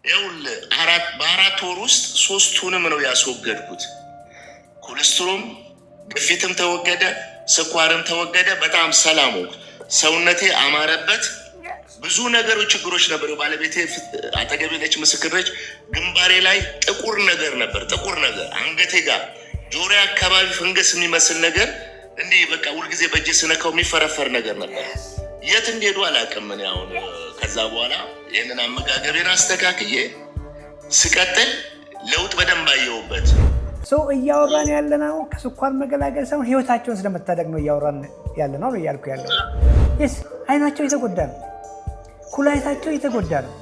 ይኸውልህ በአራት ወር ውስጥ 3ቱንም ነው ያስወገድኩት። ኮሌስትሮም፣ ግፊትም ተወገደ፣ ስኳርም ተወገደ። በጣም ሰላም ሆንኩ። ሰውነቴ አማረበት። ብዙ ነገሮች ችግሮች ነበሩ። ባለቤቴ አጠገቤ ነች፣ ምስክር ነች። ግንባሬ ላይ ጥቁር ነገር ነበር፣ ጥቁር ነገር አንገቴ ጋር ጆሮ አካባቢ ፈንገስ የሚመስል ነገር እንዲህ በቃ ሁልጊዜ በእጄ ስነካው የሚፈረፈር ነገር ነበር። የት እንደሄዱ አላውቅም። እኔ አሁን ከዛ በኋላ ይህንን አመጋገቤን አስተካክዬ ስቀጥል ለውጥ በደንብ አየሁበት። እያወራን ያለ ነው ከስኳር መገላገል ሳይሆን ህይወታቸውን ስለመታደግ ነው እያወራን ያለ ነው እያልኩ ያለው። አይናቸው የተጎዳ ነው፣ ኩላሊታቸው የተጎዳ ነው።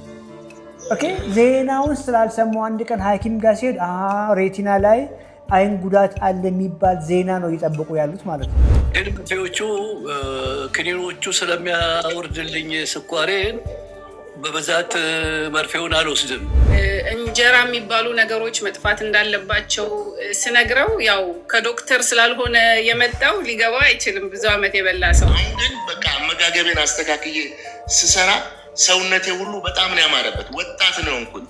ኦኬ ዜናውን ስላልሰሙ አንድ ቀን ሐኪም ጋር ሲሄድ ሬቲና ላይ አይን ጉዳት አለ የሚባል ዜና ነው እየጠበቁ ያሉት ማለት ነው። መርፌዎቹ ክኒኖቹ ስለሚያወርድልኝ ስኳሬን በብዛት መርፌውን አልወስድም። እንጀራ የሚባሉ ነገሮች መጥፋት እንዳለባቸው ስነግረው ያው ከዶክተር ስላልሆነ የመጣው ሊገባ አይችልም። ብዙ ዓመት የበላ ሰው አሁን ግን በቃ አመጋገቤን አስተካክዬ ስሰራ ሰውነቴ ሁሉ በጣም ነው ያማረበት። ወጣት ነው እንኩኝ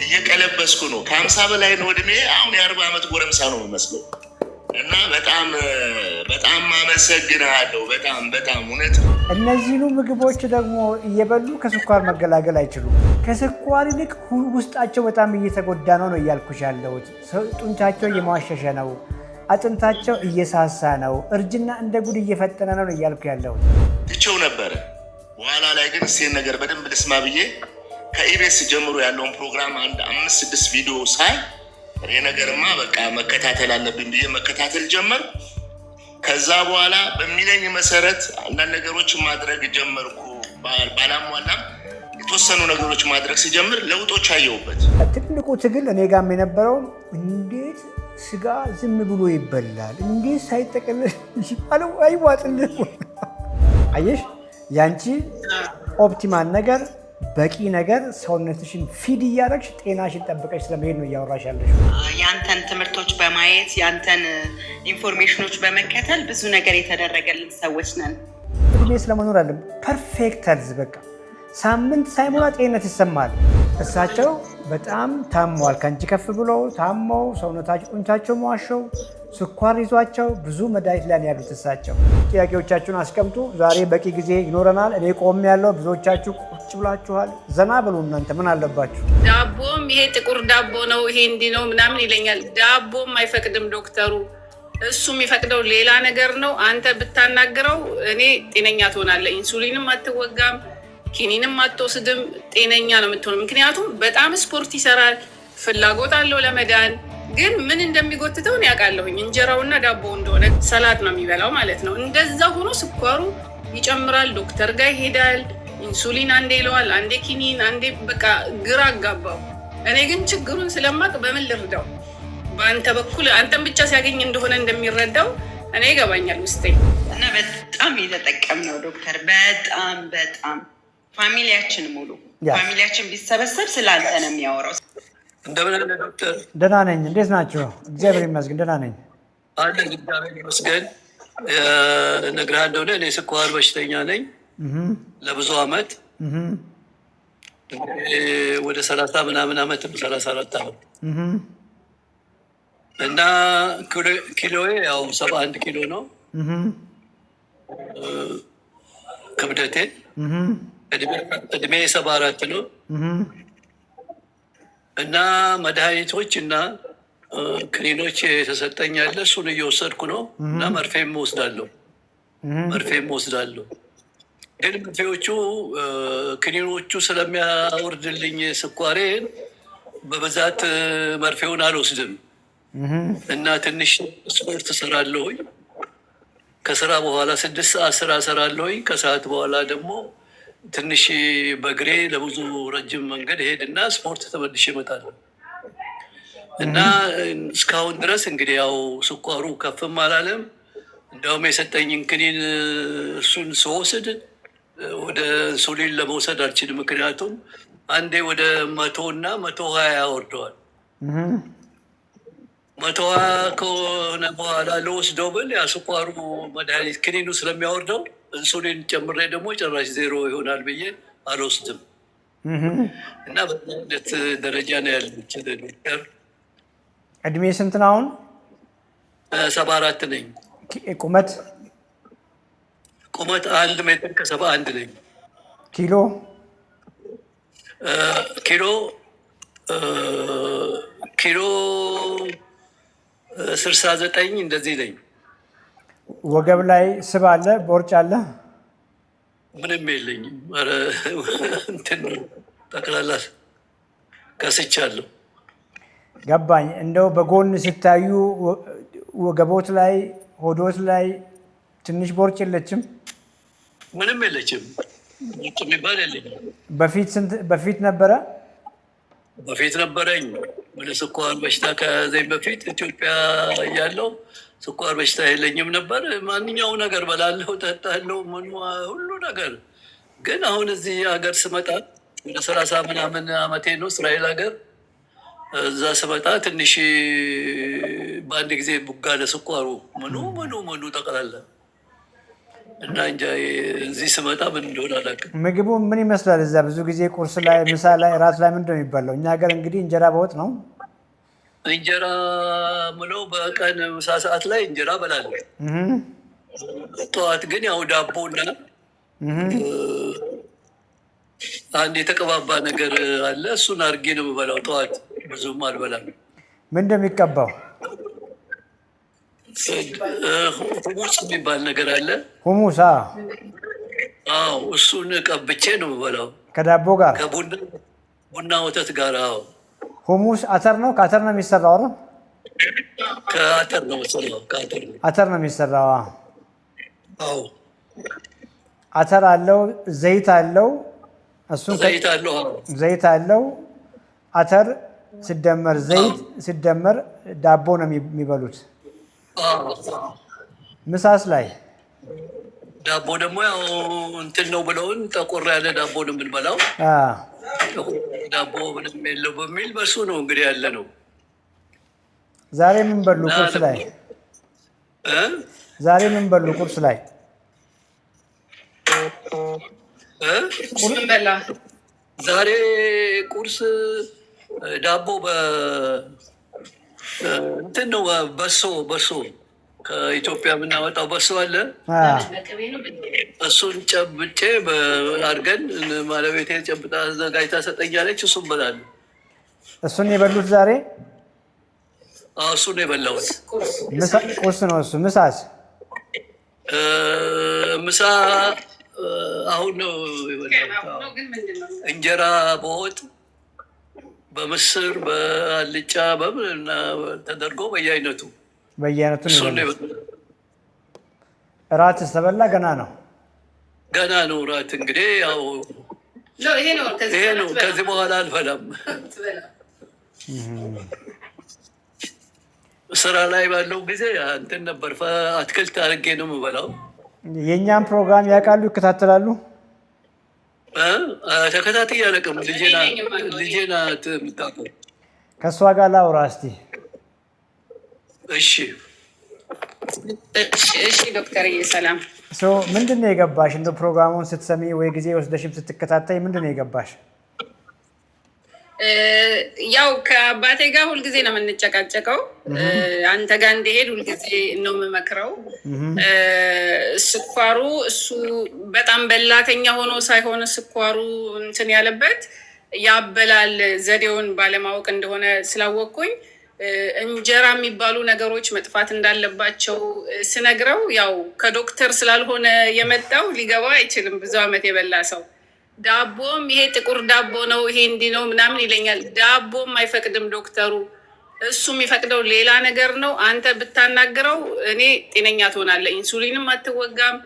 እየቀለበስኩ ነው። ከ50 በላይ ነው እድሜ። አሁን የ40 ዓመት ጎረምሳ ነው የምመስለው። እና በጣም አመሰግናለሁ። በጣም እውነት ነው። እነዚህኑ ምግቦች ደግሞ እየበሉ ከስኳር መገላገል አይችሉም። ከስኳር ይልቅ ውስጣቸው በጣም እየተጎዳ ነው እያልኩሽ ያለሁት። ጡንቻቸው እየሟሸሸ ነው፣ አጥንታቸው እየሳሳ ነው፣ እርጅና እንደ ጉድ እየፈጠነ ነው እያልኩ ያለሁት። ትቼው ነበረ። በኋላ ላይ ግን እሴን ነገር በደንብ ልስማ ብዬ ከኢቢኤስ ጀምሮ ያለውን ፕሮግራም አንድ 5-6 ቪዲዮ ሳይ ይሄ ነገርማ በቃ መከታተል አለብኝ ብዬ መከታተል ጀመር። ከዛ በኋላ በሚለኝ መሰረት አንዳንድ ነገሮች ማድረግ ጀመርኩ። ባላሟላም የተወሰኑ ነገሮች ማድረግ ሲጀምር ለውጦች አየሁበት። ትልቁ ትግል እኔ ጋም የነበረው እንዴት ስጋ ዝም ብሎ ይበላል፣ እንዴት ሳይጠቀልል ይባለው አይዋጥልህ። አየሽ ያንቺ ኦፕቲማል ነገር በቂ ነገር ሰውነትሽን ፊድ እያደረግሽ ጤናሽን ጠብቀሽ ስለመሄድ ነው እያወራሽ ያለሽ። ያንተን ትምህርቶች በማየት ያንተን ኢንፎርሜሽኖች በመከተል ብዙ ነገር የተደረገልን ሰዎች ነን። እድሜ ስለመኖር አለ ፐርፌክት ሄልዝ በቃ ሳምንት ሳይሞላ ጤንነት ይሰማል። እሳቸው በጣም ታመዋል። ከአንቺ ከፍ ብለው ታመው ሰውነታቸው ጡንቻቸው መዋሸው ስኳር ይዟቸው ብዙ መድኃኒት ላይ ያሉት እሳቸው። ጥያቄዎቻችሁን አስቀምጡ። ዛሬ በቂ ጊዜ ይኖረናል። እኔ ቆም ያለው ብዙዎቻችሁ ቁጭ ብላችኋል። ዘና ብሉ። እናንተ ምን አለባችሁ? ዳቦም ይሄ ጥቁር ዳቦ ነው ይሄ እንዲህ ነው ምናምን ይለኛል። ዳቦም አይፈቅድም ዶክተሩ። እሱ የሚፈቅደው ሌላ ነገር ነው። አንተ ብታናግረው እኔ ጤነኛ ትሆናለህ፣ ኢንሱሊንም አትወጋም፣ ኪኒንም አትወስድም፣ ጤነኛ ነው የምትሆነው። ምክንያቱም በጣም ስፖርት ይሰራል፣ ፍላጎት አለው ለመዳን። ግን ምን እንደሚጎትተው እኔ ያውቃለሁኝ። እንጀራውና ዳቦ እንደሆነ ሰላድ ነው የሚበላው ማለት ነው። እንደዛ ሆኖ ስኳሩ ይጨምራል፣ ዶክተር ጋር ይሄዳል፣ ኢንሱሊን አንዴ ይለዋል፣ አንዴ ኪኒን፣ አንዴ በቃ ግራ አጋባው። እኔ ግን ችግሩን ስለማቅ በምን ልርዳው? በአንተ በኩል አንተን ብቻ ሲያገኝ እንደሆነ እንደሚረዳው እኔ ይገባኛል ውስጤ። እና በጣም የተጠቀምነው ዶክተር በጣም ፋሚሊያችን ሙሉ ፋሚሊያችን ቢሰበሰብ ስላንተ ነው የሚያወራው። እንደምን አለ ዶክተር? ደህና ነኝ። እንዴት ናቸው? እግዚአብሔር ይመስገን ደህና ነኝ። አለ እግዚአብሔር ይመስገን። እነግርሃለሁ እኔ ስኳር በሽተኛ ነኝ ለብዙ ዓመት ወደ 30 ምናምን ዓመት 34 ዓመት እና ኪሎዬ ያው 71 ኪሎ ነው ክብደቴ። እድሜ 74 ነው እና መድኃኒቶች እና ክኒኖች የተሰጠኝ ያለ እሱን እየወሰድኩ ነው እና መርፌም ወስዳለሁ። ግን መርፌዎቹ ክኒኖቹ ስለሚያወርድልኝ ስኳሬን በብዛት መርፌውን አልወስድም እና ትንሽ ስፖርት እሰራለሁኝ። ከስራ በኋላ 6 ሰዓት ስራ እሰራለሁኝ። ከሰዓት በኋላ ደግሞ ትንሽ በእግሬ ለብዙ ረጅም መንገድ ሄድና ስፖርት ተመልሼ እመጣለሁ እና እስካሁን ድረስ እንግዲህ ያው ስኳሩ ከፍም አላለም። እንዲያውም የሰጠኝን ክኒን እሱን ስወስድ ወደ ኢንሱሊን ለመውሰድ አልችልም። ምክንያቱም አንዴ ወደ 100 እና 120 ያወርደዋል። 120 ከሆነ በኋላ ለወስደው ብል ያ ስኳሩ መድኃኒት ክኒኑ ስለሚያወርደው ኢንሱሊን ጨምሬ ደግሞ ጭራሽ 0 ይሆናል ብዬ አልወስድም። እና በነት ደረጃ ነው ያለች ዶክተር። እድሜ ስንት ነው አሁን? 74 ነኝ። ቁመት 1 ሜትር ከ71 ነኝ። ኪሎ ኪሎ 69 እንደዚህ ነኝ። ወገብ ላይ ስብ አለ? ቦርጭ አለ? ምንም የለኝም። ኧረ እንትን ጠቅላላ ከስቻለሁ። ገባኝ። እንደው በጎን ሲታዩ ወገቦት ላይ ሆዶት ላይ ትንሽ ቦርጭ የለችም? ምንም የለችም። ቦርጭ የሚባል የለኝም። በፊት ነበረ? በፊት ነበረኝ። ወደ ስኳር በሽታ ከያዘኝ በፊት ኢትዮጵያ እያለሁ ስኳር በሽታ የለኝም ነበር። ማንኛው ነገር በላለሁ፣ ጠጣለሁ፣ ሁሉ ነገር። ግን አሁን እዚህ ሀገር ስመጣ ወደ 30 ምናምን ዓመቴ ነው እስራኤል ሀገር። እዛ ስመጣ ትንሽ በአንድ ጊዜ ቡጋ ለስኳሩ ምኑ ጠቅላላ እና እንጃ እዚህ ስመጣ ምን እንደሆነ አላውቅም። ምግቡ ምን ይመስላል? እዛ ብዙ ጊዜ ቁርስ ላይ፣ ምሳ ላይ፣ ራት ላይ ምንድን ነው የሚባለው? እኛ ሀገር እንግዲህ እንጀራ በወጥ ነው። እንጀራ ምለው በቀን ምሳ ሰዓት ላይ እንጀራ በላለሁ። ጠዋት ግን ያው ዳቦና አንድ የተቀባባ ነገር አለ። እሱን አድርጌ ነው የምበላው። ጠዋት ብዙም አልበላም። ምን እንደሚቀባው? ሁሙስ የሚባል ነገር አለ። ሁሙስ? አዎ፣ እሱን ቀብቼ ነው የምበላው ከዳቦ ጋር፣ ከቡና ወተት ጋር። አዎ። ሁሙስ አተር ነው? ከአተር ነው የሚሰራው? ነው ከአተር ነው የሚሰራው። አተር ነው የሚሰራው። አዎ። አተር አለው፣ ዘይት አለው። እሱን ዘይት አለው። አተር ሲደመር ዘይት ሲደመር ዳቦ ነው የሚበሉት። ምሳስ ላይ ዳቦ ደግሞ ያው እንትን ነው ብለውን ጠቆር ያለ ዳቦ ነው የምንበላው። ዳቦ ምንም የለው በሚል በሱ ነው እንግዲህ ያለ ነው። ዛሬ ምን በሉ ቁርስ ላይ? ዛሬ ምን በሉ ቁርስ ላይ? ዛሬ ቁርስ ዳቦ እንትን ነው። በሶ ከኢትዮጵያ የምናወጣው በሶ አለ። እሱን ጨብጬ አድርገን ባለቤቴ ጨብጣ አዘጋጅታ ሰጠኛለች። እሱን በላለሁ። እሱን የበሉት ዛሬ? እሱን የበላሁት ቁርስ ነው እሱ። ምሳስ? ምሳ አሁን ነው የበላሁት። እንጀራ በወጥ በምስር በአልጫ በምን ተደርጎ በየአይነቱ ነው። እራት ተበላ? ገና ነው እራት እንግዲህ ያው ይሄ ነው። ከዚህ በኋላ አልበላም። ስራ ላይ ባለው ጊዜ እንትን ነበር አትክልት አድርጌ ነው የምበላው። የእኛም ፕሮግራም ያውቃሉ? ይከታተላሉ? ተከታታይ አላውቅም። ልጄ ናት የምታውቀው። ከእሷ ጋር ላውራ እስኪ። እሺ ዶክተርዬ ሰላም። ምንድን ነው የገባሽ? እንደ ፕሮግራሙን ስትሰሚ ወይ ጊዜ ወስደሽም ስትከታተይ ምንድን ነው የገባሽ? ያው ከአባቴ ጋር ሁልጊዜ ነው የምንጨቃጨቀው። አንተ ጋር እንዲሄድ ሁልጊዜ ነው የምመክረው። ስኳሩ እሱ በጣም በላተኛ ሆኖ ሳይሆን ስኳሩ እንትን ያለበት ያበላል ዘዴውን ባለማወቅ እንደሆነ ስላወቅኩኝ እንጀራ የሚባሉ ነገሮች መጥፋት እንዳለባቸው ስነግረው ያው ከዶክተር ስላልሆነ የመጣው ሊገባ አይችልም። ብዙ ዓመት የበላ ሰው ዳቦም ይሄ ጥቁር ዳቦ ነው ይሄ እንዲህ ነው ምናምን ይለኛል። ዳቦም አይፈቅድም ዶክተሩ። እሱ የሚፈቅደው ሌላ ነገር ነው። አንተ ብታናግረው እኔ ጤነኛ ትሆናለህ፣ ኢንሱሊንም አትወጋም፣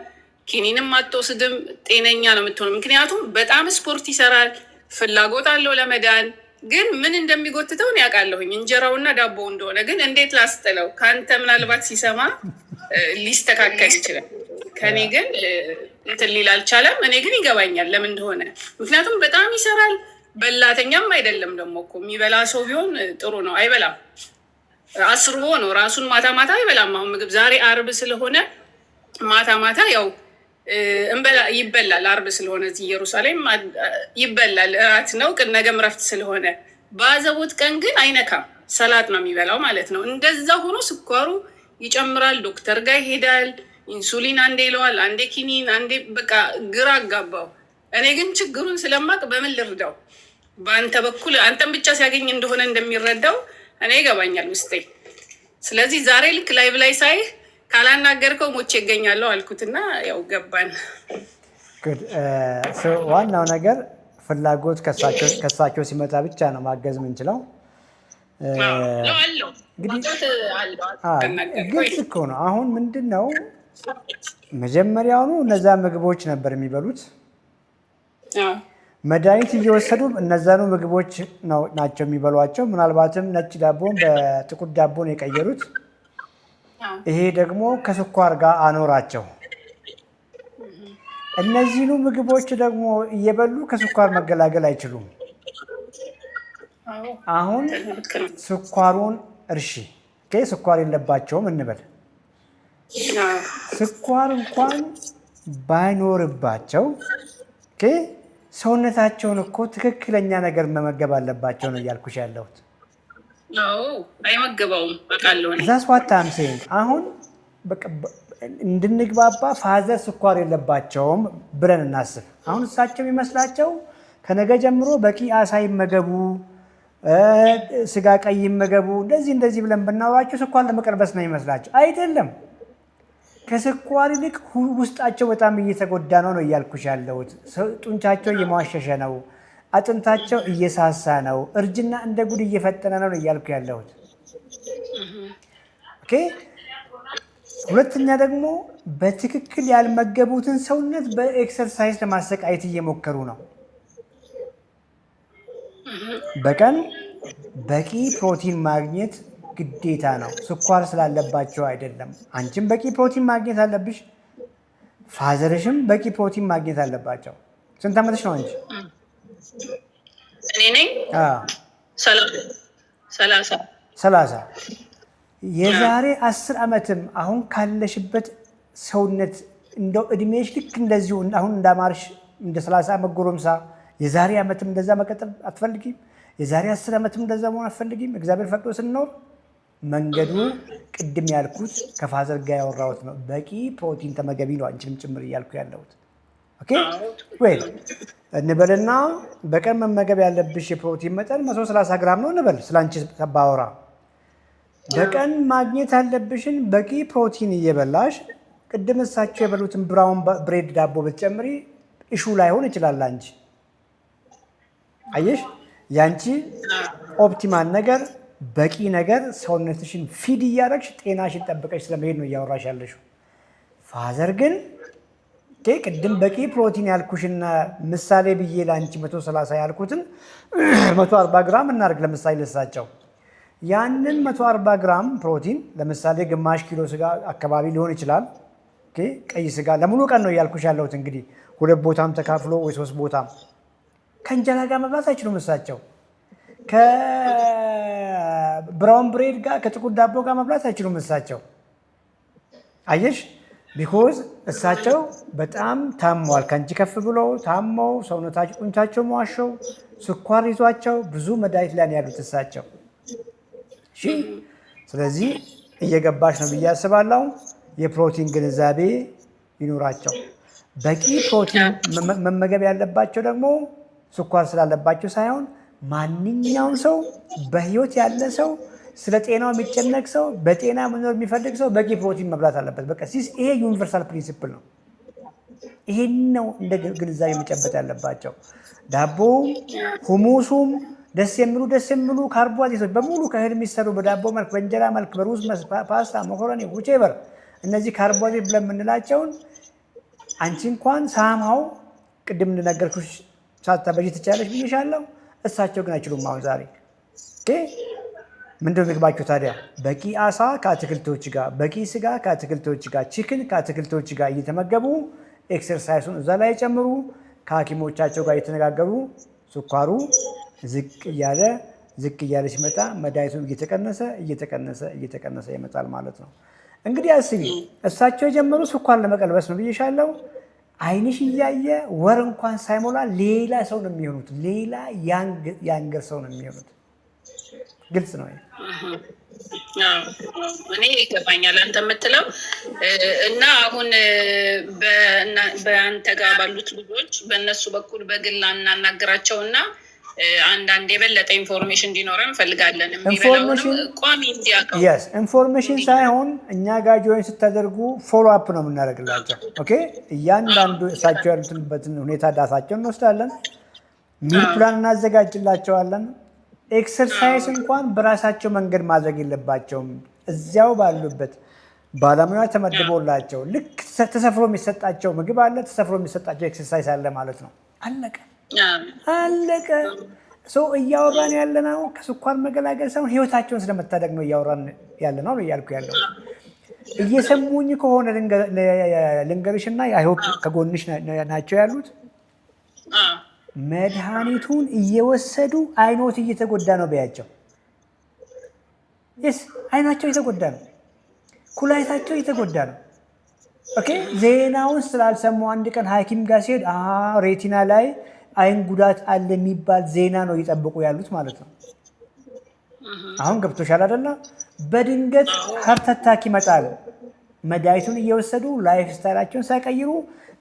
ኪኒንም አትወስድም፣ ጤነኛ ነው የምትሆነው። ምክንያቱም በጣም ስፖርት ይሰራል፣ ፍላጎት አለው ለመዳን። ግን ምን እንደሚጎትተው እኔ ያውቃለሁኝ እንጀራውና ዳቦ እንደሆነ። ግን እንዴት ላስጥለው? ከአንተ ምናልባት ሲሰማ ሊስተካከል ይችላል። ከኔ ግን እንትን ሊል አልቻለም። እኔ ግን ይገባኛል ለምን እንደሆነ። ምክንያቱም በጣም ይሰራል፣ በላተኛም አይደለም። ደግሞ እኮ የሚበላ ሰው ቢሆን ጥሩ ነው። አይበላም፣ አስርቦ ነው ራሱን። ማታ ማታ አይበላም። አሁን ምግብ ዛሬ አርብ ስለሆነ ማታ ማታ ያው ይበላል። አርብ ስለሆነ እዚህ ኢየሩሳሌም ይበላል፣ እራት ነው። ነገም እረፍት ስለሆነ በአዘቦት ቀን ግን አይነካም፣ ሰላት ነው የሚበላው ማለት ነው። እንደዛ ሆኖ ስኳሩ ይጨምራል፣ ዶክተር ጋር ይሄዳል፣ ኢንሱሊን አንዴ ይለዋል፣ አንዴ ኪኒን፣ አንዴ በቃ ግራ አጋባው። እኔ ግን ችግሩን ስለማቅ በምን ልርዳው? በአንተ በኩል አንተን ብቻ ሲያገኝ እንደሆነ እንደሚረዳው እኔ ይገባኛል ውስጤ። ስለዚህ ዛሬ ልክ ላይቭ ላይ ሳይህ ካላናገርከው ሞቼ ይገኛለሁ አልኩትና ያው ገባን። ዋናው ነገር ፍላጎት ከሳቸው ሲመጣ ብቻ ነው ማገዝ የምንችለው። ግልጽ እኮ ነው። አሁን ምንድን ነው መጀመሪያውኑ እነዛ ምግቦች ነበር የሚበሉት። መድኃኒት እየወሰዱ እነዛኑ ምግቦች ናቸው የሚበሏቸው። ምናልባትም ነጭ ዳቦን በጥቁር ዳቦን የቀየሩት። ይሄ ደግሞ ከስኳር ጋር አኖራቸው። እነዚህኑ ምግቦች ደግሞ እየበሉ ከስኳር መገላገል አይችሉም። አሁን ስኳሩን እርሺ፣ ስኳር የለባቸውም እንበል። ስኳር እንኳን ባይኖርባቸው ሰውነታቸውን እኮ ትክክለኛ ነገር መመገብ አለባቸው ነው እያልኩሽ ያለሁት። አይመገባውም አውቃለሁ። ዛስዋታም ሴን አሁን እንድንግባባ ፋዘር ስኳር የለባቸውም ብለን እናስብ። አሁን እሳቸው የሚመስላቸው ከነገ ጀምሮ በቂ አሳ ይመገቡ፣ ስጋ ቀይ ይመገቡ፣ እንደዚህ ብለን ብናወራቸው ስኳር ለመቀልበስ ነው ይመስላቸው። አይደለም። ከስኳር ይልቅ ውስጣቸው በጣም እየተጎዳ ነው እያልኩሽ ያለሁት። ጡንቻቸው እየሟሸሸ ነው፣ አጥንታቸው እየሳሳ ነው፣ እርጅና እንደ ጉድ እየፈጠነ ነው እያልኩ ያለሁት። ሁለተኛ ደግሞ በትክክል ያልመገቡትን ሰውነት በኤክሰርሳይዝ ለማሰቃየት እየሞከሩ ነው። በቀን በቂ ፕሮቲን ማግኘት ግዴታ ነው። ስኳር ስላለባቸው አይደለም። አንቺም በቂ ፕሮቲን ማግኘት አለብሽ፣ ፋዘርሽም በቂ ፕሮቲን ማግኘት አለባቸው። ስንት ዓመትሽ ነው አንቺ? እኔ ነኝ 30። የዛሬ 10 ዓመትም አሁን ካለሽበት ሰውነት እንደው እድሜሽ ልክ እንደዚሁ አሁን እንዳማርሽ እንደ 30 ዓመት ጎረምሳ የዛሬ ዓመትም እንደዛ መቀጠል አትፈልጊም? የዛሬ 10 ዓመትም እንደዛ መሆን አትፈልጊም? እግዚአብሔር ፈቅዶ ስንኖር መንገዱ ቅድም ያልኩት ከፋዘር ጋር ያወራሁት ነው። በቂ ፕሮቲን ተመገቢ ነው አንቺንም ጭምር እያልኩ ያለሁት። ወይ እንበልና በቀን መመገብ ያለብሽ የፕሮቲን መጠን 130 ግራም ነው እንበል። ስላንቺ ባወራ በቀን ማግኘት ያለብሽን በቂ ፕሮቲን እየበላሽ ቅድም እሳቸው የበሉትን ብራውን ብሬድ ዳቦ ብትጨምሪ እሹ ላይሆን ይችላል። አንቺ አየሽ፣ ያንቺ ኦፕቲማል ነገር በቂ ነገር ሰውነትሽን ፊድ እያደረግሽ ጤናሽን ጠብቀሽ ስለመሄድ ነው እያወራሽ ያለሽው። ፋዘር ግን ቅድም በቂ ፕሮቲን ያልኩሽና ምሳሌ ብዬ ለአንቺ 130 ያልኩትን 140 ግራም እናድርግ ለምሳሌ ለሳቸው። ያንን 140 ግራም ፕሮቲን ለምሳሌ ግማሽ ኪሎ ስጋ አካባቢ ሊሆን ይችላል። ቀይ ስጋ ለሙሉ ቀን ነው እያልኩሽ ያለሁት። እንግዲህ 2 ቦታም ተካፍሎ ወይ 3 ቦታም ከእንጀራ ጋር መብላት አይችሉም እሳቸው። ከብራውን ብሬድ ጋር ከጥቁር ዳቦ ጋር መብላት አይችሉም እሳቸው። አየሽ፣ ቢኮዝ እሳቸው በጣም ታመዋል። ከአንቺ ከፍ ብሎ ታመው ሰውነታቸው ጡንቻቸው መዋሸው ስኳር ይዟቸው ብዙ መድኃኒት ላይ ያሉት እሳቸው። እሺ፣ ስለዚህ እየገባሽ ነው ብዬ አስባለሁ። የፕሮቲን ግንዛቤ ይኖራቸው። በቂ ፕሮቲን መመገብ ያለባቸው ደግሞ ስኳር ስላለባቸው ሳይሆን ማንኛውም ሰው በህይወት ያለ ሰው ስለ ጤናው የሚጨነቅ ሰው በጤና መኖር የሚፈልግ ሰው በቂ ፕሮቲን መብላት አለበት። በቃ ይሄ ዩኒቨርሳል ፕሪንሲፕል ነው። ይሄን ነው እንደ ግንዛቤ መጨበጥ ያለባቸው። ዳቦውም ሁሙሱም ደስ የሚሉ ካርቦሃይድሬቶች በሙሉ ከእህል የሚሰሩ በዳቦ መልክ፣ በእንጀራ መልክ፣ በሩዝ መልክ፣ ፓስታ፣ መኮረኒ፣ ውቼቨር እነዚህ ካርቦሃይድሬት ብለን የምንላቸውን አንቺ እንኳን ሳምሃው ቅድም እንደነገርኩሽ ሳታበዢ ትችያለሽ ብዬሻለሁ። እሳቸው ግን አይችሉም። አሁን ዛሬ ምንድን ነው ምግባቸው ታዲያ? በቂ አሳ ከአትክልቶች ጋር፣ በቂ ስጋ ከአትክልቶች ጋር፣ ቺክን ከአትክልቶች ጋር እየተመገቡ ኤክሰርሳይሱን እዛ ላይ ጨምሩ። ከሐኪሞቻቸው ጋር እየተነጋገሩ ስኳሩ ዝቅ እያለ ሲመጣ መድኃኒቱን እየተቀነሰ ይመጣል ማለት ነው። እንግዲህ አስቢ፣ እሳቸው የጀመሩ ስኳር ለመቀልበስ ነው ብዬሻለሁ። አይንሽ እያየ ወር እንኳን ሳይሞላ ሌላ ሰው ነው የሚሆኑት። ሌላ ያንገር ሰው ነው የሚሆኑት። ግልጽ ነው። እኔ ይገባኛል አንተ የምትለው እና አሁን በአንተ ጋር ባሉት ልጆች በእነሱ በኩል በግል እናናገራቸው እና አንዳንድ የበለጠ ኢንፎርሜሽን እንዲኖረን እንፈልጋለን። ቋሚ እንዲያውቀው ኢንፎርሜሽን ሳይሆን እኛ ጋር ጆይን ስታደርጉ ፎሎ አፕ ነው የምናደርግላቸው። ኦኬ እያንዳንዱ እሳቸው ያሉትበትን ሁኔታ ዳታቸውን እንወስዳለን። ሚል ፕላን እናዘጋጅላቸዋለን። ኤክሰርሳይዝ እንኳን በራሳቸው መንገድ ማድረግ የለባቸውም። እዚያው ባሉበት ባለሙያ ተመድቦላቸው ልክ ተሰፍሮ የሚሰጣቸው ምግብ አለ፣ ተሰፍሮ የሚሰጣቸው ኤክሰርሳይዝ አለ ማለት ነው። አለቀ። እያወራን ያለ ነው ከስኳር መገላገል ሳይሆን ህይወታቸውን ስለመታደግ ነው እያወራን ያለ ነው እያልኩ ያለው። እየሰሙኝ ከሆነ ልንገርሽና አይሆፕ ከጎንሽ ናቸው ያሉት። መድኃኒቱን እየወሰዱ አይኖት እየተጎዳ ነው በያቸው። አይናቸው እየተጎዳ ነው፣ ኩላሊታቸው እየተጎዳ ነው። ኦኬ ዜናውን ስላልሰሙ አንድ ቀን ሐኪም ጋር ሲሄድ ሬቲና ላይ አይን ጉዳት አለ የሚባል ዜና ነው እየጠበቁ ያሉት ማለት ነው። አሁን ገብቶሻል አይደለ? በድንገት ሀርት አታክ ይመጣል። መድኃኒቱን እየወሰዱ ላይፍ ስታይላቸውን ሳይቀይሩ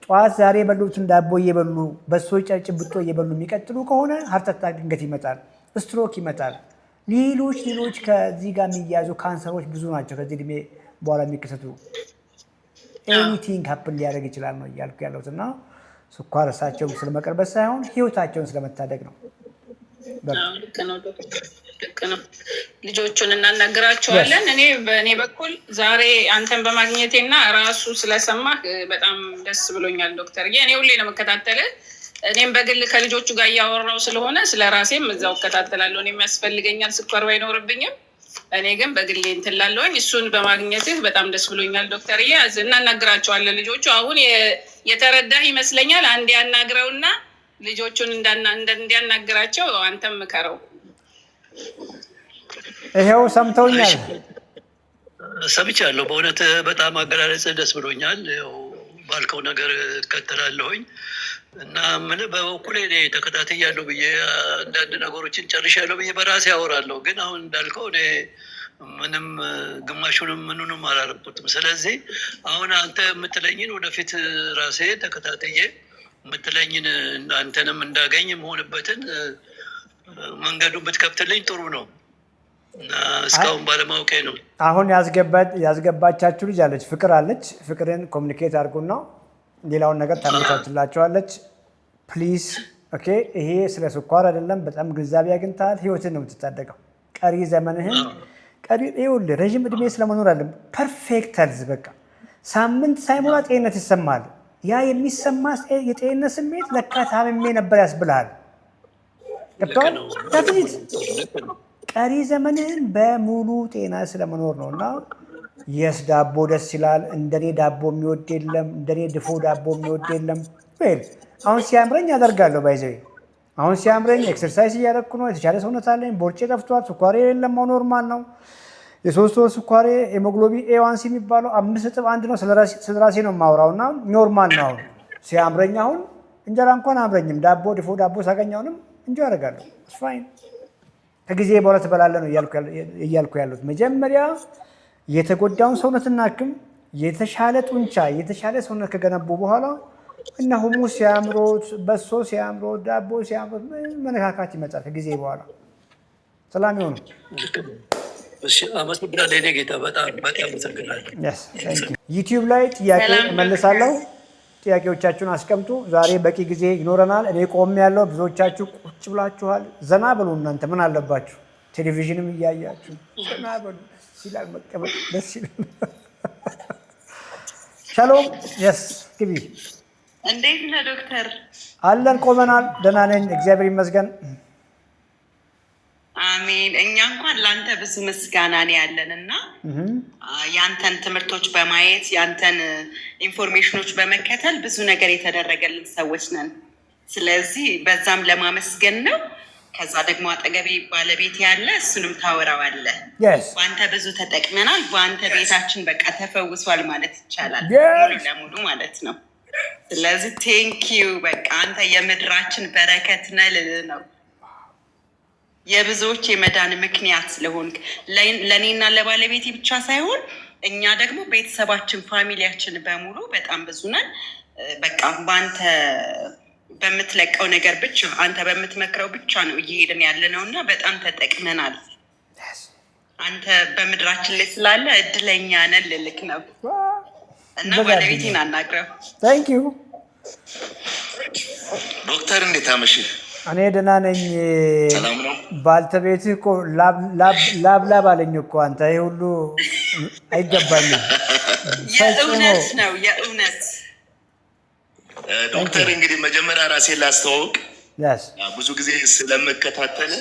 ጠዋት ዛሬ የበሉትን ዳቦ እየበሉ በሶ ጭብጦ እየበሉ የሚቀጥሉ ከሆነ ሀርት አታክ ድንገት ይመጣል፣ ስትሮክ ይመጣል። ሌሎች ከዚህ ጋር የሚያዙ ካንሰሮች ብዙ ናቸው ከዚህ እድሜ በኋላ የሚከሰቱ። ኤኒቲንግ ሀፕን ሊያደርግ ይችላል ነው እያልኩ ያለሁት እና ስኳር እሳቸውን ስለመቀርበት ሳይሆን ህይወታቸውን ስለመታደግ ነው። ልክ ነው። ልጆቹን እናናገራቸዋለን። እኔ በእኔ በኩል ዛሬ አንተን በማግኘቴና ራሱ ስለሰማህ በጣም ደስ ብሎኛል ዶክተር። እኔ ሁሌ ነው የምከታተልህ። እኔም በግል ከልጆቹ ጋር እያወራው ስለሆነ ስለ ራሴም እዛው እከታተላለሁ። እኔም ያስፈልገኛል ስኳር ባይኖርብኝም እኔ ግን በግሌ እንትን እላለሁኝ። እሱን በማግኘትህ በጣም ደስ ብሎኛል ዶክተር። እናናግራቸዋለን ልጆቹ። አሁን የተረዳህ ይመስለኛል። አንድ ያናግረውና ልጆቹን እንዲያናግራቸው አንተም ምከረው። ይሄው ሰምተውኛል። ሰምቻለሁ። በእውነት በጣም አገላለጽ ደስ ብሎኛል። ባልከው ነገር እከተላለሁኝ እና ምን በበኩሌ እኔ ተከታትያለሁ ብዬ አንዳንድ ነገሮችን ጨርሻለሁ ብዬ በራሴ ያወራለሁ። ግን አሁን እንዳልከው እኔ ምንም ግማሹንም ምኑንም አላረኩትም። ስለዚህ አሁን አንተ የምትለኝን ወደፊት ራሴ ተከታትዬ የምትለኝን አንተንም እንዳገኝ የምሆንበትን መንገዱን ብትከፍትልኝ ጥሩ ነው እና እስካሁን ባለማወቄ ነው። አሁን ያስገባቻችሁ ልጅ አለች፣ ፍቅር አለች። ፍቅርን ኮሚኒኬት አድርጉና ሌላውን ነገር ታመቻችላቸዋለች። ፕሊዝ ኦኬ። ይሄ ስለ ስኳር አይደለም። በጣም ግንዛቤ አግኝተሃል። ህይወትን ነው የምትታደገው። ቀሪ ዘመንህን ይኸውልህ፣ ረዥም እድሜ ስለመኖር አለ ፐርፌክት ሄልዝ። በቃ ሳምንት ሳይሞላ ጤንነት ይሰማል። ያ የሚሰማ የጤንነት ስሜት ለካ ታምሜ ነበር ያስብልሃል። ገብቶሃል? ቀሪ ዘመንህን በሙሉ ጤና ስለመኖር ነው እና የስ ዳቦ ደስ ይላል። እንደኔ ዳቦ የሚወድ የለም፣ እንደኔ ድፎ ዳቦ የሚወድ የለም። አሁን ሲያምረኝ ያደርጋለሁ። ባይዘዌ አሁን ሲያምረኝ ኤክሰርሳይዝ እያደረኩ ነው። የተሻለ ሰውነት አለኝ። ቦርጬ ጠፍቷል። ስኳሬ የለም። ኖርማል ነው። የ3 ወር ስኳሬ ሄሞግሎቢን ኤዋንሲ የሚባለው 5.1 ነው። ስለራሴ ነው የማወራው እና ኖርማል ነው። አሁን ሲያምረኝ አሁን እንጀራ እንኳን አምረኝም ዳቦ ድፎ ዳቦ ሳገኘውንም እንጆ ያደርጋለሁ። ፋይን። ከጊዜ በኋላ ትበላለህ ነው እያልኩ ያሉት። መጀመሪያ የተጎዳውን ሰውነትና ህክም የተሻለ ጡንቻ የተሻለ ሰውነት ከገነቡ በኋላ እና ሁሙስ ሲያምሮት፣ በሶ ሲያምሮት፣ ዳቦ ሲያምሮት መነካካት ይመጣል። ከጊዜ በኋላ ሰላም ይሆኑ። አመሰግናለሁ የእኔ ጌታ፣ በጣም አመሰግናለሁ። ዩቲዩብ ላይ ጥያቄ እመልሳለሁ። ጥያቄዎቻችሁን አስቀምጡ። ዛሬ በቂ ጊዜ ይኖረናል። እኔ ቆም ያለው ብዙዎቻችሁ ቁጭ ብላችኋል። ዘና በሉ። እናንተ ምን አለባችሁ? ቴሌቪዥንም እያያችሁ ዘና በሉ። ሲላል መቀመጥ ደስ ይላል። ሻሎም የስ ግቢ። እንዴት ነህ ዶክተር? አለን ቆመናል። ደህና ነኝ እግዚአብሔር ይመስገን። አሜን። እኛ እንኳን ለአንተ ብዙ ምስጋና ነው ያለን እና ያንተን ትምህርቶች በማየት ያንተን ኢንፎርሜሽኖች በመከተል ብዙ ነገር የተደረገልን ሰዎች ነን። ስለዚህ በዛም ለማመስገን ነው። ከዛ ደግሞ አጠገቤ ባለቤት ያለ እሱንም ታወራዋለህ። በአንተ ብዙ ተጠቅመናል። በአንተ ቤታችን በቃ ተፈውሷል ማለት ይቻላል። ሙሉ ለሙሉ ማለት ነው። ስለዚህ ቴንኪዩ በቃ አንተ የምድራችን በረከት ነህ ልልህ ነው። የብዙዎች የመዳን ምክንያት ስለሆንክ ለእኔና ለባለቤቴ ብቻ ሳይሆን እኛ ደግሞ ቤተሰባችን ፋሚሊያችን በሙሉ በጣም ብዙ ነን። በቃ በአንተ በምትለቀው ነገር ብቻ አንተ በምትመክረው ብቻ ነው እየሄድን ያለ ነው እና በጣም ተጠቅመናል። አንተ በምድራችን ላይ ስላለ እድለኛ ነን ልልክ ነው እና ባለቤቴን አናግረው። ታንኪዩ ዶክተር እንዴት አመሽህ? እኔ ደህና ነኝ። ሰላም ነው? ባልተቤትህ እኮ ላብ አለኝ እኮ አንተ ይሄ ሁሉ አይገባኝም። የእውነት ነው የእውነት። ዶክተር እንግዲህ መጀመሪያ ራሴን ላስተዋውቅ። ብዙ ጊዜ ስለምከታተል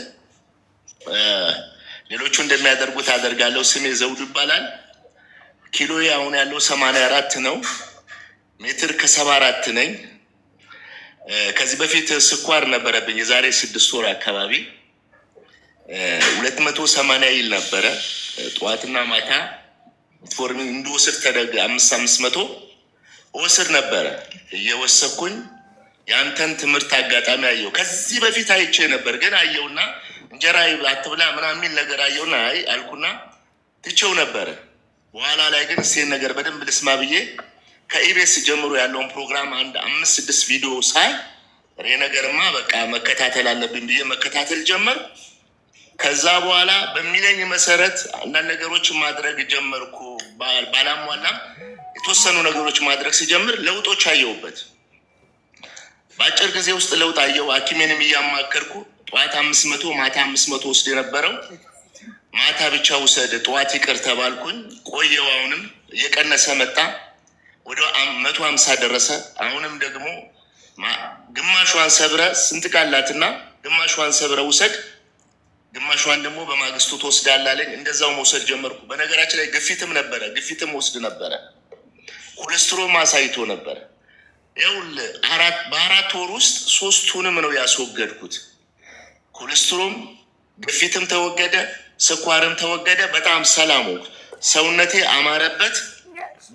ሌሎቹ እንደሚያደርጉት አደርጋለሁ። ስሜ ዘውዱ ይባላል። ኪሎዬ አሁን ያለው 84 ነው። ሜትር ከ74 ነኝ። ከዚህ በፊት ስኳር ነበረብኝ። የዛሬ 6 ወር አካባቢ 280 ይል ነበረ። ጠዋትና ማታ ፎርሚን እንድወስድ ተደረገ። 500 ወስድ ነበረ። እየወሰድኩኝ ያንተን ትምህርት አጋጣሚ አየሁ። ከዚህ በፊት አይቼ ነበር ግን አየውና እንጀራ አትብላ ምናምን የሚል ነገር አየውና አይ አልኩና ትቼው ነበረ። በኋላ ላይ ግን እሴን ነገር በደንብ ልስማ ብዬ ከኢቢኤስ ጀምሮ ያለውን ፕሮግራም አንድ 5-6 ቪዲዮ ሳይ ይሄ ነገርማ በቃ መከታተል አለብኝ ብዬ መከታተል ጀመር። ከዛ በኋላ በሚለኝ መሰረት አንዳንድ ነገሮች ማድረግ ጀመርኩ። ባላሟላም የተወሰኑ ነገሮች ማድረግ ሲጀምር ለውጦች አየሁበት። በአጭር ጊዜ ውስጥ ለውጥ አየሁ። ሐኪሜንም እያማከርኩ ጠዋት 500 ማታ 500 ወስድ የነበረው ማታ ብቻ ውሰድ ጠዋት ይቅር ተባልኩኝ። ቆየው። አሁንም እየቀነሰ መጣ። ወደ 150 ደረሰ። አሁንም ደግሞ ግማሿን ሰብረ ስንት ቃላትና ግማሿን ሰብረ ውሰድ፣ ግማሿን ደግሞ በማግስቱ ትወስዳለህ አለኝ። እንደዛው መውሰድ ጀመርኩ። በነገራችን ላይ ግፊትም ወስድ ነበረ። ኮሌስትሮል ማሳይቶ ነበረ። ይኸውልህ በ4 ወር ውስጥ 3ቱንም ነው ያስወገድኩት። ኮሌስትሮል፣ ግፊትም ተወገደ፣ ስኳርም ተወገደ። በጣም ሰላም ሆንኩ። ሰውነቴ አማረበት።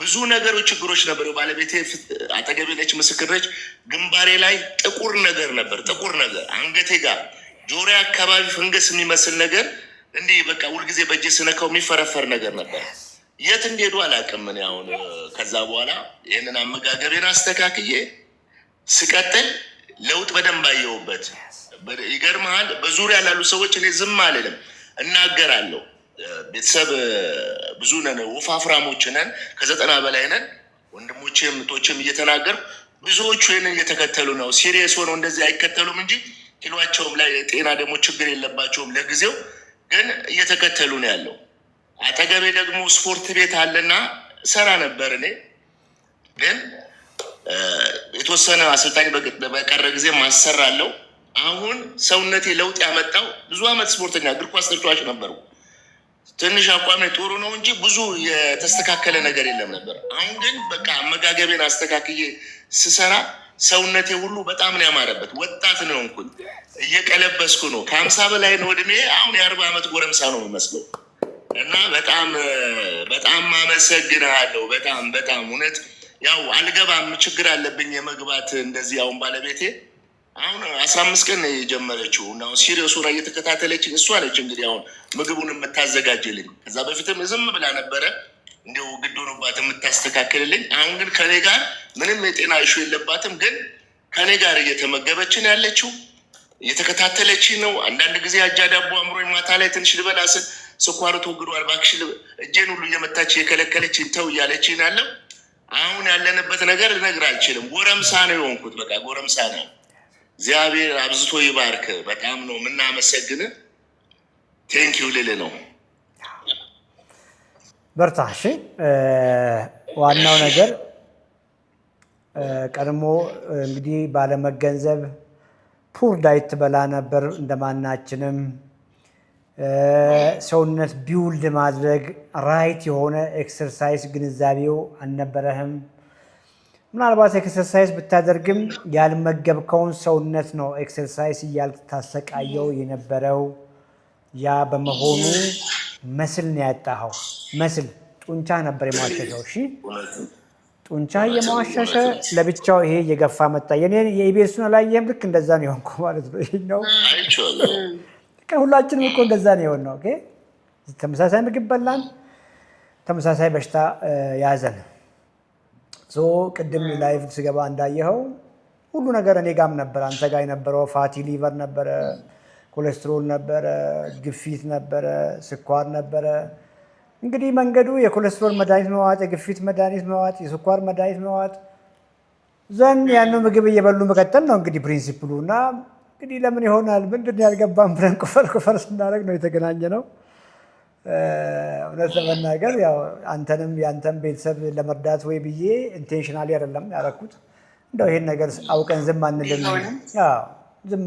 ብዙ ነገሮች ችግሮች ነበሩ። ባለቤቴ አጠገቤ ነች፣ ምስክር ነች። ግንባሬ ላይ ጥቁር ነገር ነበር፣ ጥቁር ነገር አንገቴ ጋር ጆሮ አካባቢ ፈንገስ የሚመስል ነገር እንዲህ በቃ ሁልጊዜ በእጄ ስነካው የሚፈረፈር ነገር ነበር። የት እንደሄዱ አላውቅም። እኔ አሁን ከዛ በኋላ ይህንን አመጋገቤን አስተካክዬ ስቀጥል ለውጥ በደንብ አየሁበት። ይገርምሃል፣ በዙሪያ ላሉ ሰዎች እኔ ዝም አልልም፣ እናገራለሁ። ቤተሰብ ብዙ ነን፣ ወፋፍራሞች ነን፣ ከ90 በላይ ነን። ወንድሞቼም እህቶቼም እየተናገር ብዙዎቹ ይህንን እየተከተሉ ነው። ሲሪየስ ሆነው እንደዚህ አይከተሉም እንጂ ኪሏቸውም ላይ ጤና ደግሞ ችግር የለባቸውም። ለጊዜው ግን እየተከተሉ ነው ያለው። አጠገቤ ደግሞ ስፖርት ቤት አለና ሰራ ነበር። እኔ ግን የተወሰነ አሰልጣኝ በቀረ ጊዜ ማሰራለው። አሁን ሰውነቴ ለውጥ ያመጣው ብዙ አመት ስፖርተኛ እግር ኳስ ተጫዋች ነበርኩ። ትንሽ አቋሜ ጥሩ ነው እንጂ ብዙ የተስተካከለ ነገር የለም ነበር። አሁን ግን በቃ አመጋገቤን አስተካክዬ ስሰራ ሰውነቴ ሁሉ በጣም ነው ያማረበት። ወጣት ነው እንኩኝ፣ እየቀለበስኩ ነው። ከ50 በላይ ነው እድሜ። አሁን የ40 ዓመት ጎረምሳ ነው የሚመስለው። እና በጣም አመሰግናለሁ። በጣም እውነት ያው አልገባም፣ ችግር አለብኝ የመግባት እንደዚህ። አሁን ባለቤቴ አሁን 15 ቀን የጀመረችው እና ሲሪየስ ሆና እየተከታተለችኝ እሷ ነች እንግዲህ አሁን ምግቡን የምታዘጋጅልኝ። ከዛ በፊትም ዝም ብላ ነበረ እንዲሁ ግድ ሆኖባት የምታስተካክልልኝ። አሁን ግን ከኔ ጋር ምንም የጤና እሹ የለባትም፣ ግን ከኔ ጋር እየተመገበችን ያለችው እየተከታተለችኝ ነው። አንዳንድ ጊዜ አጃ ዳቦ አምሮኝ ማታ ላይ ትንሽ ልበላ ስል ስኳሩ ተወግዷል እባክሽ እጄን ሁሉ እየመታች የከለከለችኝ ተው እያለችኝ ያለው። አሁን ያለንበት ነገር ልነግር አልችልም። ጎረምሳ ነው የሆንኩት፣ በቃ ጎረምሳ ነው። እግዚአብሔር አብዝቶ ይባርክ። በጣም ነው የምናመሰግን። ቴንኪው ልል ነው። በርታ። እሺ፣ ዋናው ነገር ቀድሞ እንግዲህ ባለመገንዘብ ፑር ዳይት ትበላ ነበር እንደማናችንም። ሰውነት ቢውልድ ማድረግ ራይት የሆነ ኤክሰርሳይዝ ግንዛቤው አልነበረህም። ምናልባት ኤክሰርሳይዝ ብታደርግም ያልመገብከውን ሰውነት ነው ኤክሰርሳይዝ እያልታሰቃየው የነበረው። ያ በመሆኑ መስል ነው ያጣኸው። መስል ጡንቻ ነበር የማሸሸው። እሺ፣ ጡንቻ እየመዋሸሸ ለብቻው ይሄ እየገፋ መጣ። የኔን የኢቢኤስን አላየህም? ልክ እንደዛ ነው የሆንኩ ማለት ነው። ይሄኛው ሁላችንም እኮ እንደዛ ነው የሆነው። ኦኬ ተመሳሳይ ምግብ በላን፣ ተመሳሳይ በሽታ ያዘን። ቅድም ላይቭ ስገባ እንዳየኸው ሁሉ ነገር እኔ ጋም ነበር፣ አንተ ጋር የነበረው ፋቲ ሊቨር ነበረ፣ ኮሌስትሮል ነበረ፣ ግፊት ነበረ፣ ስኳር ነበረ። እንግዲህ መንገዱ የኮሌስትሮል መድኃኒት መዋጥ፣ የግፊት መድኃኒት መዋጥ፣ የስኳር መድኃኒት መዋጥ ዘንድ ያን ምግብ እየበሉ መቀጠል ነው እንግዲህ ፕሪንሲፕሉ። እና እንግዲህ ለምን ይሆናል ምንድን ያልገባን ብለን ቁፈር ስናደርግ ነው የተገናኘ ነው። እውነት ለመናገር ያው አንተንም የአንተን ቤተሰብ ለመርዳት ወይ ብዬ ኢንቴንሽናሊ አይደለም ያደረኩት። እንደው ይሄን ነገር አውቀን ዝም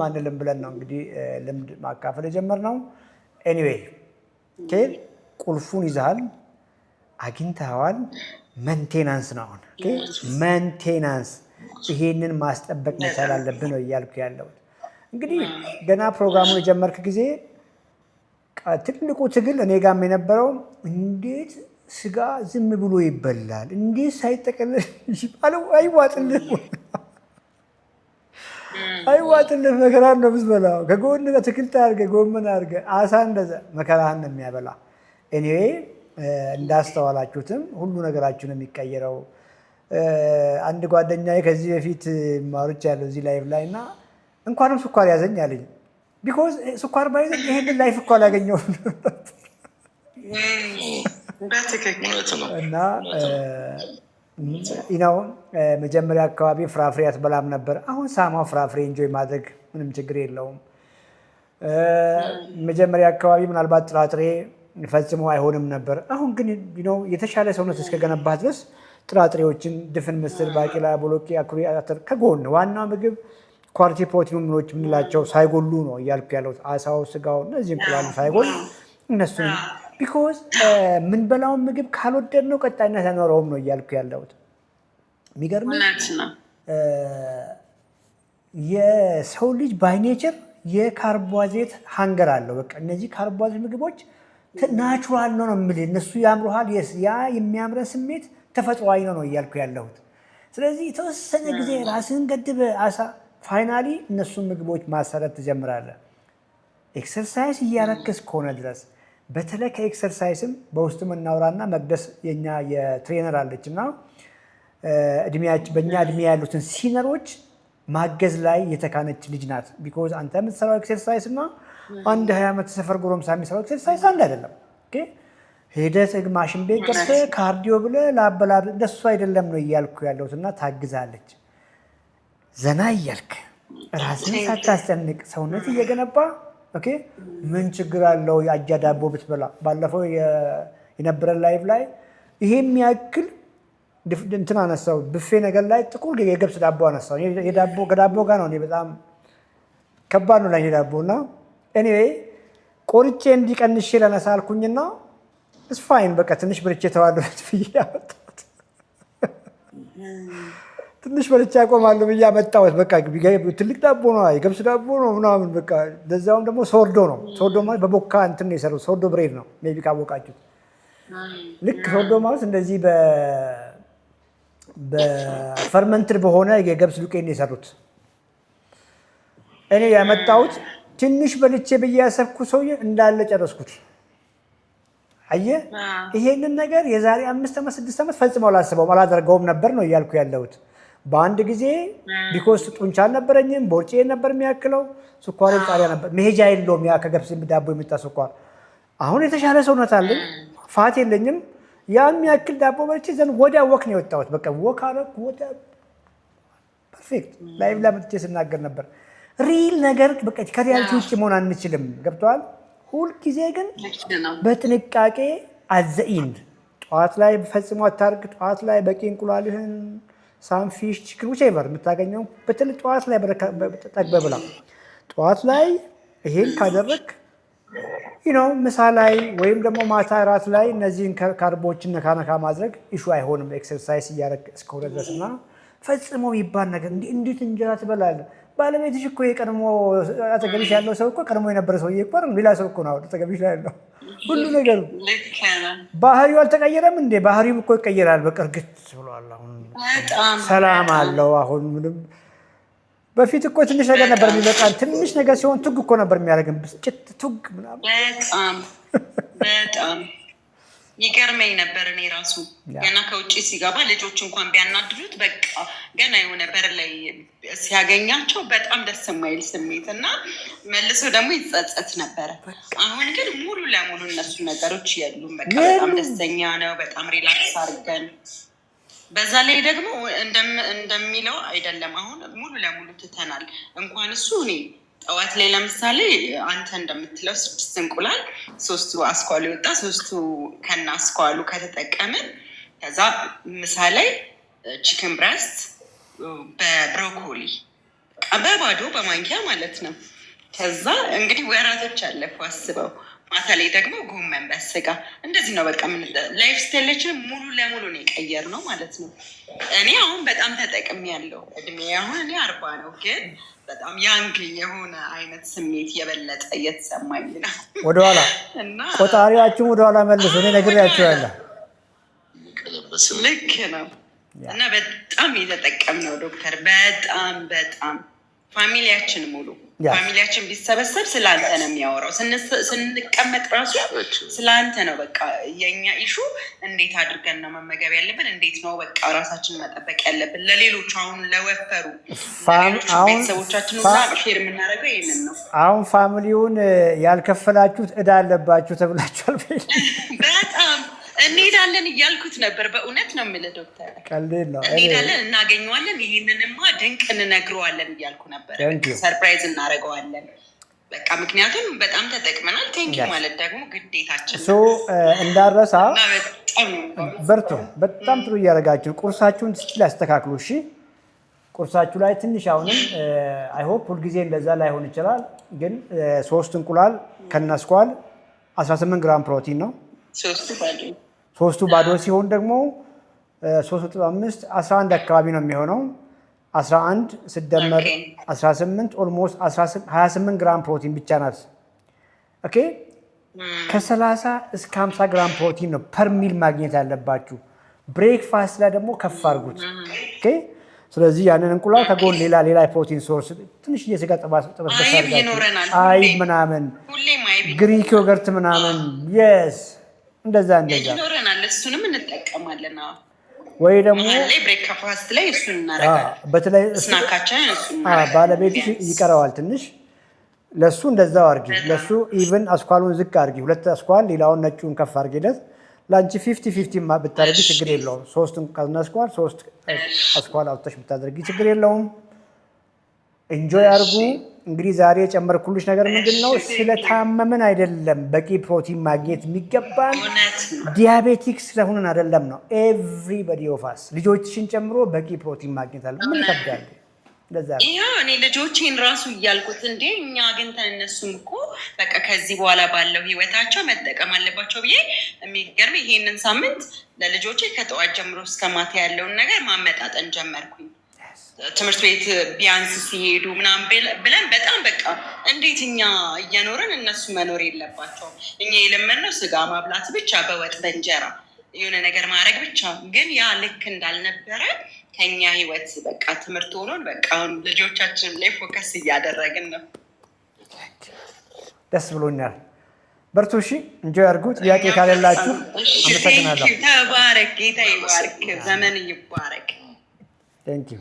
አንልም ብለን ነው እንግዲህ ልምድ ማካፈል የጀመርነው። ኤኒዌይ ቁልፉን ይዘሃል፣ አግኝተኸዋል። መንቴናንስ ነው አሁን። መንቴናንስ ይሄንን ማስጠበቅ መቻል አለብን ነው እያልኩ ያለሁት። እንግዲህ ገና ፕሮግራሙን የጀመርክ ጊዜ ትልቁ ትግል እኔ ጋም የነበረው እንዴት ስጋ ዝም ብሎ ይበላል? እንዴት ሳይጠቀልል ይባለው? አይዋጥልህ መከራን ነው የምትበላው። ከጎን በትክልት አድርገህ ጎመን አድርገህ አሳ እንደዛ መከራህን ነው የሚያበላ። ኤኒዌይ እንዳስተዋላችሁትም ሁሉ ነገራችሁ ነው የሚቀየረው። አንድ ጓደኛዬ ከዚህ በፊት ማሩች ያለው እዚህ ላይቭ ላይ እና እንኳንም ስኳር ያዘኝ አለኝ። ቢኮዝ ስኳር ባይዘኝ ይሄንን ላይፍ እኮ አላገኘሁም እና ነው መጀመሪያ አካባቢ ፍራፍሬ አትበላም ነበር። አሁን ሳማው ፍራፍሬ እንጆይ ማድረግ ምንም ችግር የለውም። መጀመሪያ አካባቢ ምናልባት ጥራጥሬ ፈጽሞ አይሆንም ነበር። አሁን ግን የተሻለ ሰውነት እስከገነባ ድረስ ጥራጥሬዎችን ድፍን ምስር፣ ባቂላ፣ ቦሎቄ፣ አኩሪ አተር ከጎን ዋናው ምግብ ኳሊቲ ፕሮቲን ምኖች የምንላቸው ሳይጎሉ ነው እያልኩ ያለሁት። አሳው፣ ስጋው፣ እነዚህ እንቁላሉ ሳይጎል እነሱን ቢኮዝ የምንበላውን ምግብ ካልወደድ ነው ቀጣይነት አይኖረውም ነው እያልኩ ያለሁት። የሚገርም የሰው ልጅ ባይ ኔቸር የካርቦሃይድሬት ሃንገር አለው። በቃ እነዚህ ካርቦሃይድሬት ምግቦች ናቹራል ነው የምልህ። እነሱ ያምሩሃል። ያ የሚያምረን ስሜት ተፈጥሯዊ ነው እያልኩ ያለሁት። ስለዚህ የተወሰነ ጊዜ ራስህን ገድበህ አሳ ፋይናሊ እነሱን ምግቦች ማሰረት ትጀምራለህ። ኤክሰርሳይዝ እያረክስ ከሆነ ድረስ በተለይ ከኤክሰርሳይዝም በውስጥም እናውራና መቅደስ የኛ የትሬነር አለች እና በእኛ እድሜ ያሉትን ሲነሮች ማገዝ ላይ የተካነች ልጅ ናት። ቢኮዝ አንተ የምትሰራው ኤክሰርሳይዝ እና አንድ 20 ዓመት ሰፈር ጎረምሳ የሚሰራው ኤክሰርሳይዝ አንድ አይደለም። ሄደህ ማሽን ቤት ገብተህ ካርዲዮ ብለህ ላበላብ እንደሱ አይደለም ነው እያልኩ ያለሁት። እና ታግዛለች። ዘና እያልክ ራስን ሳታስጨንቅ ሰውነት እየገነባ ምን ችግር አለው የአጃ ዳቦ ብትበላ? ባለፈው የነበረን ላይቭ ላይ ይሄ የሚያክል እንትን አነሳው፣ ብፌ ነገር ላይ ጥቁር የገብስ ዳቦ አነሳው። ከዳቦ ጋር ነው በጣም ከባድ ነው ላይ ዳቦ እና ኤኒዌይ ቆርጬ እንዲቀንሼ ለነሳ አልኩኝና እስፋይን በቃ ትንሽ በልቼ ተዋለበት ብዬ ያመጣሁት ትንሽ በልቼ ያቆማለሁ ብዬ አመጣሁት። በቃ ትልቅ ዳቦ ነው፣ የገብስ ዳቦ ነው ምናምን በቃ ለዛውም ደግሞ ሶርዶ ነው። ሶርዶ ማለት በቦካ እንትን ነው የሰሩት። ሶርዶ ብሬድ ነው ሜይ ቢ ካወቃችሁት። ልክ ሶርዶ ማለት እንደዚህ በፈርመንትድ በሆነ የገብስ ዱቄት ነው የሰሩት። እኔ ያመጣሁት ትንሽ በልቼ ብዬ ያሰብኩ ሰውዬ እንዳለ ጨረስኩት። አየህ፣ ይሄንን ነገር የዛሬ 5 ዓመት 6 ዓመት ፈጽሞ አላስበውም አላደርገውም ነበር ነው እያልኩ ያለሁት። በአንድ ጊዜ ቢኮስ ጡንቻ አልነበረኝም፣ ቦርጬ ነበር የሚያክለው፣ ስኳር ጣሪያ ነበር፣ መሄጃ የለውም ያ ከገብስ ዳቦ የሚጣ ስኳር። አሁን የተሻለ ሰውነት አለኝ፣ ፋት የለኝም። ያ የሚያክል ዳቦ በልቼ ዘንድ ወዲያ ወክ ነው የወጣሁት። በቃ ወክ አደረኩ ወዲያ ፐርፌክት። ላይቭ ላይ መጥቼ ስናገር ነበር። ሪል ነገር በቃ ከሪያሊቲ ውጭ መሆን አንችልም። ገብተዋል። ሁልጊዜ ግን በጥንቃቄ አዘኢንድ ጠዋት ላይ ፈጽሞ አታርግ። ጠዋት ላይ በቂ እንቁላልህን ሳንፊሽ ችክን ውቼቨር የምታገኘው በተለይ ጠዋት ላይ ጠግበህ ብላ። ጠዋት ላይ ይሄን ካደረግ ምሳ ላይ ወይም ደግሞ ማታ እራት ላይ እነዚህን ካርቦችን ነካነካ ማድረግ ኢሹ አይሆንም። ኤክሰርሳይዝ እያደረግ እስከሆነ ድረስ እና ፈጽሞ የሚባል ነገር እንዴት እንጀራ ትበላለህ? ባለቤትሽ እኮ የቀድሞ አጠገብሽ ያለው ሰው እኮ ቀድሞ የነበረ ሰውዬ እኮ ሌላ ሰው እኮ ነው አጠገብሽ ላይ ያለው። ሁሉ ነገሩ ባህሪው አልተቀየረም እንዴ? ባህሪው እኮ ይቀየራል። በቃ እርግጥ ብሏል። አሁን ሰላም አለው። አሁን ምንም በፊት እኮ ትንሽ ነገር ነበር የሚበቃን። ትንሽ ነገር ሲሆን ቱግ እኮ ነበር የሚያደርገን። ብስጭት ቱግ ምናምን በጣም ይገርመኝ ነበር። እኔ ራሱ ገና ከውጭ ሲገባ ልጆች እንኳን ቢያናድዱት በቃ ገና የሆነ በር ላይ ሲያገኛቸው በጣም ደስ የማይል ስሜት እና መልሶ ደግሞ ይጸጸት ነበረ። አሁን ግን ሙሉ ለሙሉ እነሱ ነገሮች የሉም። በቃ በጣም ደስተኛ ነው። በጣም ሪላክስ አድርገን በዛ ላይ ደግሞ እንደሚለው አይደለም። አሁን ሙሉ ለሙሉ ትተናል። እንኳን እሱ እኔ ጠዋት ላይ ለምሳሌ አንተ እንደምትለው 6 እንቁላል 3ቱ አስኳሉ ይወጣ 3ቱ ከና አስኳሉ ከተጠቀምን ከዛ ምሳ ላይ ቺክን ብራስት በብሮኮሊ በባዶ በማንኪያ ማለት ነው። ከዛ እንግዲህ ወራቶች አለፉ አስበው። ማታ ላይ ደግሞ ጎመን በስጋ እንደዚህ ነው። በቃ ላይፍ ስታይላችን ሙሉ ለሙሉ ነው የቀየር ነው ማለት ነው። እኔ አሁን በጣም ተጠቅሜ ያለው እድሜ አሁን እኔ 40 ነው ግን በጣም ያንግ የሆነ አይነት ስሜት የበለጠ እየተሰማኝ ነው። ወደኋላ ቆጣሪያችሁን ወደኋላ መልሱ። እኔ ነግሬያቸዋለሁ። ልክ ነው። እና በጣም የተጠቀምነው ዶክተር በጣም ፋሚሊያችን ሙሉ ፋሚሊያችን ቢሰበሰብ ስለአንተ ነው የሚያወራው። ስንቀመጥ ራሱ ስለአንተ ነው። በቃ የኛ ኢሹ እንዴት አድርገን ነው መመገብ ያለብን፣ እንዴት ነው በቃ ራሳችን መጠበቅ ያለብን። ለሌሎቹ አሁን ለወፈሩ ቤተሰቦቻችን ሁላ ሼር የምናደርገው ይህንን ነው። አሁን ፋሚሊውን ያልከፈላችሁት እዳ አለባችሁ ተብላችኋል። በጣም እንሄዳለን እያልኩት ነበር። በእውነት ነው የምልህ ዶክተር፣ እንሄዳለን፣ እናገኘዋለን፣ ይህንንማ ድንቅ እንነግረዋለን እያልኩ ነበር። ሰርፕራይዝ እናደርገዋለን በቃ። ምክንያቱም በጣም ተጠቅመናል። ቴንኪ ማለት ደግሞ ግዴታችን እንዳረሳ። በርቱ። በጣም ጥሩ እያደረጋችሁ ቁርሳችሁን ስችል ያስተካክሉ። እሺ፣ ቁርሳችሁ ላይ ትንሽ አሁንም አይሆፕ ሁልጊዜ እንደዛ ላይሆን ይችላል፣ ግን 3 እንቁላል ከነስኳል 18 ግራም ፕሮቲን ነው። 3ቱ ባዶ ሲሆን ደግሞ 3.5 11 አካባቢ ነው የሚሆነው። 11 ሲደመር 18 ኦልሞስት 28 ግራም ፕሮቲን ብቻ ናት። ኦኬ ከ30 እስከ 50 ግራም ፕሮቲን ነው ፐር ሚል ማግኘት ያለባችሁ። ብሬክፋስት ላይ ደግሞ ከፍ አድርጉት። ኦኬ ስለዚህ ያንን እንቁላል ከጎን ሌላ የፕሮቲን ሶርስ ትንሽ እየስጋ ጥበስ አይብ ምናምን ግሪክ ዮገርት ምናምን የስ እንደዛ ይኖረናል። እሱንም እንጠቀማለን። ወይ ደግሞ ብሬክፋስት ላይ እሱን እናደርጋለን። በተለይ ስናካችን ባለቤትሽ ይቀረዋል ትንሽ፣ ለሱ እንደዛው አድርጊ። ለሱ ኢቭን አስኳሉን ዝቅ አድርጊ። 2 አስኳል ሌላውን ነጩን ከፍ አድርጊለት። ለአንቺ 50-50 ብታደርጊ ችግር የለውም። 3 ከነስኳል 3 አስኳል አውጥተሽ ብታደርጊ ችግር የለውም። ኢንጆይ አድርጉ። እንግዲህ ዛሬ የጨመርኩልሽ ነገር ምንድን ነው? ስለታመምን አይደለም በቂ ፕሮቲን ማግኘት የሚገባን ዲያቤቲክ ስለሆንን አይደለም ነው። ኤቭሪባዲ ኦፍ አስ ልጆችሽን ጨምሮ በቂ ፕሮቲን ማግኘት አለ። ምን ይከብዳል? እኔ ልጆቼን ራሱ እያልኩት እንዴ እኛ አግኝተን እነሱም እኮ በቃ ከዚህ በኋላ ባለው ህይወታቸው መጠቀም አለባቸው ብዬ የሚገርም ይሄንን ሳምንት ለልጆቼ ከጠዋት ጀምሮ እስከ ማታ ያለውን ነገር ማመጣጠን ጀመርኩኝ። ትምህርት ቤት ቢያንስ ሲሄዱ ምናምን ብለን በጣም በቃ እንዴት እኛ እየኖርን እነሱ መኖር የለባቸውም። እኛ የለመድነው ስጋ ማብላት ብቻ በወጥ በእንጀራ የሆነ ነገር ማድረግ ብቻ፣ ግን ያ ልክ እንዳልነበረ ከኛ ህይወት በቃ ትምህርት ሆኖን በቃ አሁን ልጆቻችን ላይ ፎከስ እያደረግን ነው። ደስ ብሎኛል። በርቱ። እሺ እንጆይ አድርጉ። ጥያቄ ካለላችሁ አመሰግናለሁ። ተባረክ። ጌታ ይባርክ። ዘመን ይባረክ። ቴንክ ዩ